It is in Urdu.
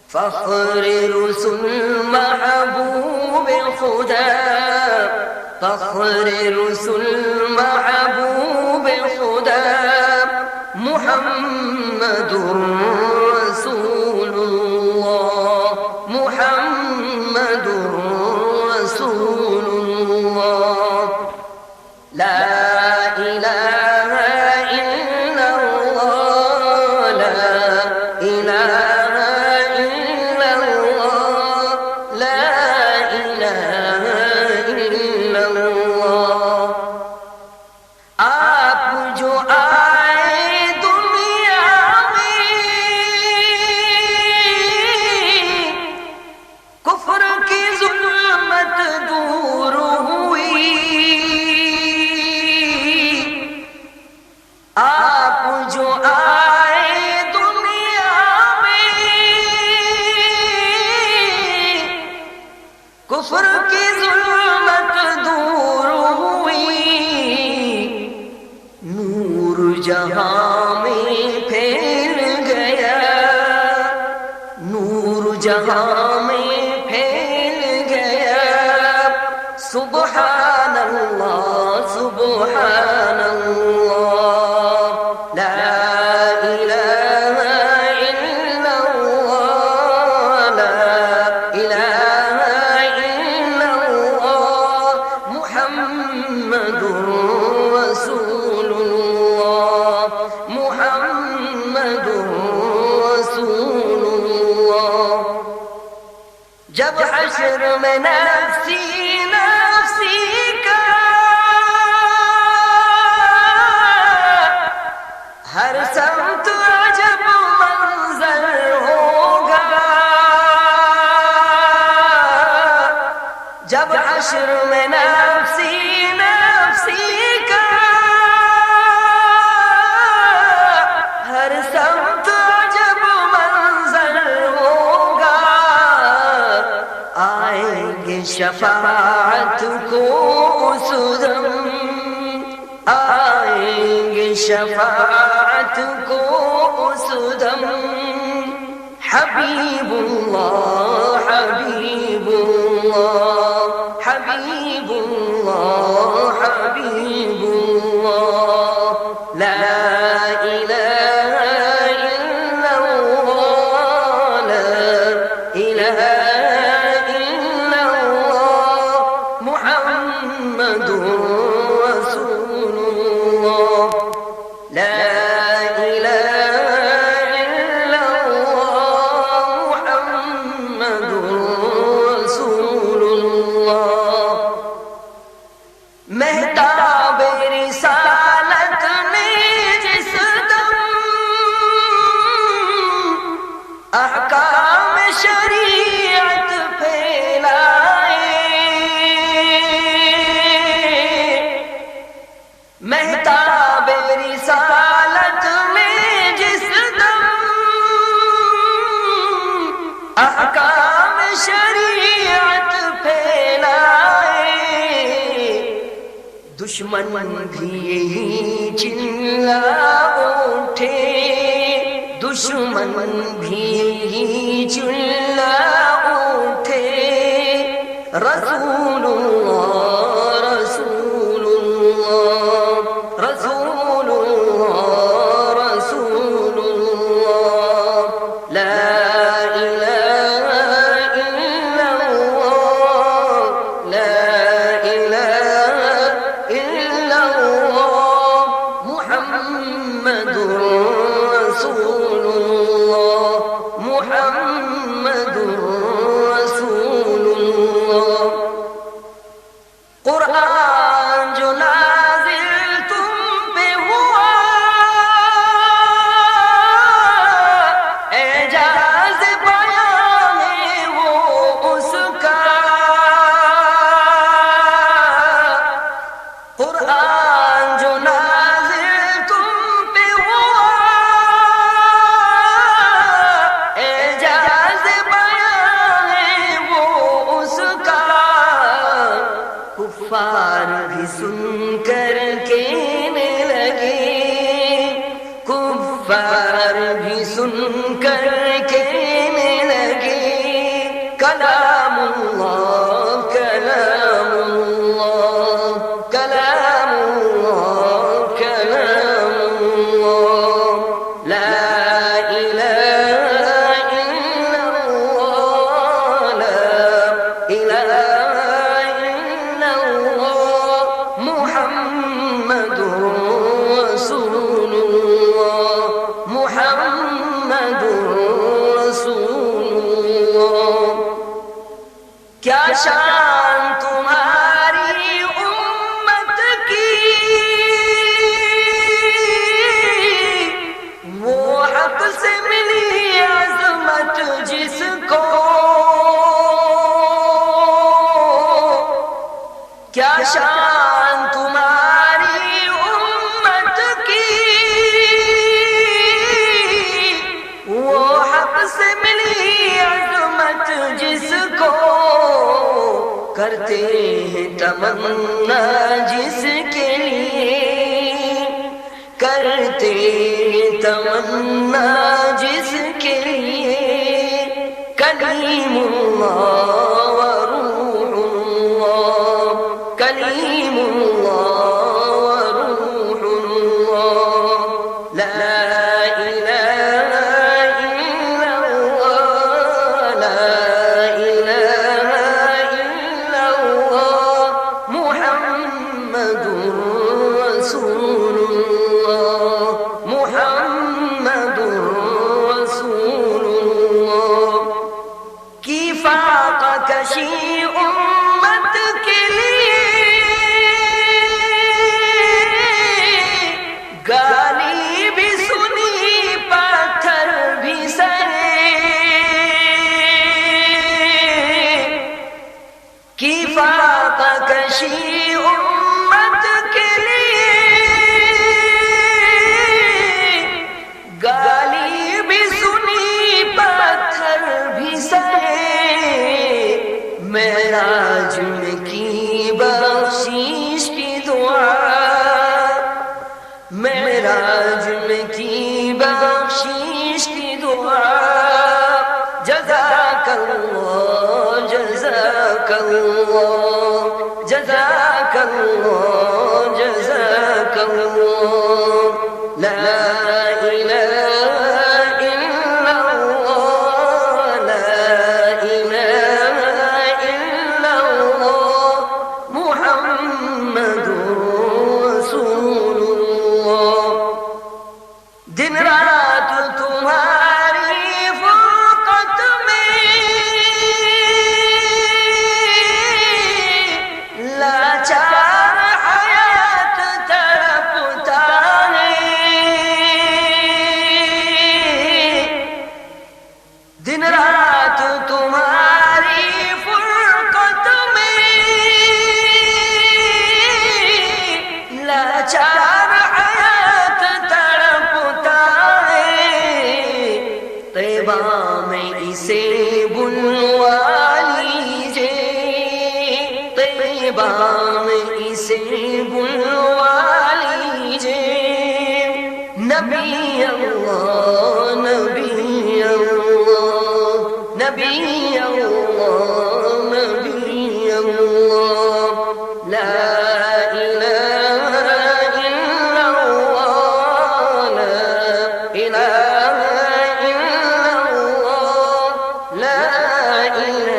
فخر رسول محبوب خدا، فخر رسول محبوب خدا، محمد رسول اللہ، محمد رسول اللہ، لا الہ الا اللہ، لا الہ کفر کی ظلمت دور ہوئی، نور جہاں میں پھیل گیا، نور جہاں میں پھیل گیا، سبحان اللہ سبحان اللہ، لا الہ الا اللہ، لا الہ محمد رسول اللہ، محمد رسول اللہ۔ جب حشر میں نفسی نفسی کا ہر سمت عجب منظر ہوگا، جب حشر میں نفسی نفسی کا ہر سمت عجب منظر ہوگا، آئیں گے شفاعت کو اس دم، آئیں گے شفاعت کو اس دم، حبیب اللہ حبیب اللہ، حبیب اللہ حبیب اللہ، لا الہ الا اللہ، لا الہ الا اللہ، محمد رسول اللہ، لا مہتاب رسالت نے جس دم احکام شریعت پھیلائے، مہتاب رسالت نے جس دم احکام شریعت پھیلائے، دشمن بھی یہی چلا اٹھے، دشمن بھی یہی چلا اٹھے، رسول اللہ رسول اللہ رسول اللہ رسول اللہ، لا الہ الا اللہ، لا الہ الا اللہ، محمد رسول اللہ، محمد رسول اللہ۔ کلام اللہ کلام اللہ کلام اللہ کلام اللہ لا الہ الا اللہ لا الہ الا اللہ محمد رسول اللہ محمد رسول اللہ کیا شان تمہاری امت کی وہ حق سے ملی عظمت جس کو کیا شان تمہاری امت کی وہ حق سے ملی عظمت جس کو کرتے ہیں تمنا جس کے لیے کرتے ہیں تمنا جس کے لیے کلیم اللہ و روح اللہ کلیم اللہ و روح اللہ لا الہ الا اللہ لا الہ الا اللہ محمد رسول اللہ محمد رسول اللہ کی فاقہ کشی امت کے لیے گالی بھی سنی پتھر بھی سنے کی فاقہ کشی امت کے لیے گالی بھی سنی پتھر بھی سنے معراج میں کی بخشش کی دعا معراج میں کی بخشش کی دعا جزاک اللہ جزاک اللہ جزاک اللہ جزاک اللہ لا الہ الا اللہ لا الہ الا اللہ محمد رسول اللہ دن رات تمہاری فرقت میں لاچار حیات تڑپتا ہے دن رات تمہاری فرقت میں لاچار حیات تڑپتا ہے طیبہ میں اسے بلوا لیجے طیبہ میں اسے بلوا لیجے نبی اللہ نبی اللہ نبی اللہ نبی اللہ لا الہ الا اللہ لا الہ الا اللہ لا الہ